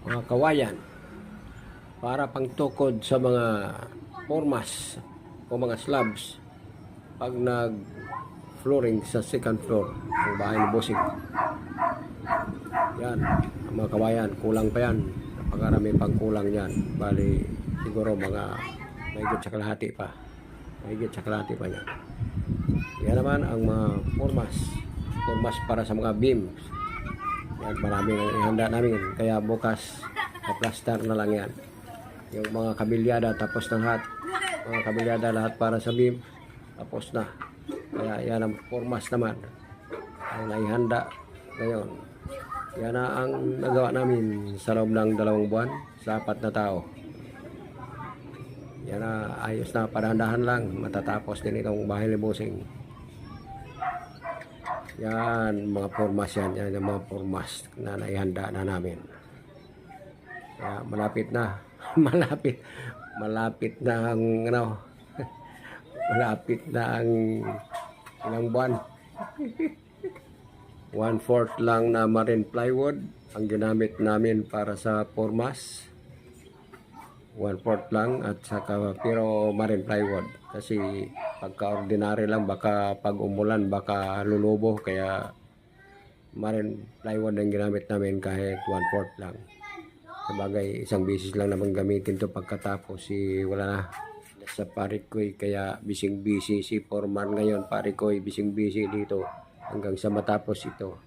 mga kawayan para pangtukod sa mga formas o mga slabs pag nag flooring sa second floor ng bahay ni Bossing. Yan, mga kawayan, kulang pa yan. Napakarami pang kulang yan. Bali, siguro mga mahigit sa kalahati pa. Mahigit sa kalahati pa yan. Yan naman ang mga formas. Formas para sa mga beams. Yan, marami na ihanda namin. Kaya bukas, pa-plaster na lang yan. Yung mga kabilyada, tapos na lahat. Mga kabilyada, lahat para sa beam. Tapos na. Kaya yan ang formas naman. Ang naihanda ngayon. Yan na ang nagawa namin sa loob ng 2 buwan sa 4 na tao. Yan na, ayos na, padahan-dahan lang. Matatapos din itong bahay ni Bossing. Yan, mga formas yan. Yan yung mga formas na naihanda na namin. Kaya malapit na. malapit na ang malapit na ang ilang buwan. 1/4 lang na marine plywood ang ginamit namin para sa formas. 1/4 lang at saka pero marine plywood kasi pagka ordinary lang baka pag umulan baka lulubo, kaya marine plywood ang ginamit namin kahit 1/4 lang. Sabagay isang beses lang naman gamitin to pagkatapos wala na sa Parikoy, kaya bising busy si foreman ngayon. Parikoy bising busy dito hanggang sa matapos ito.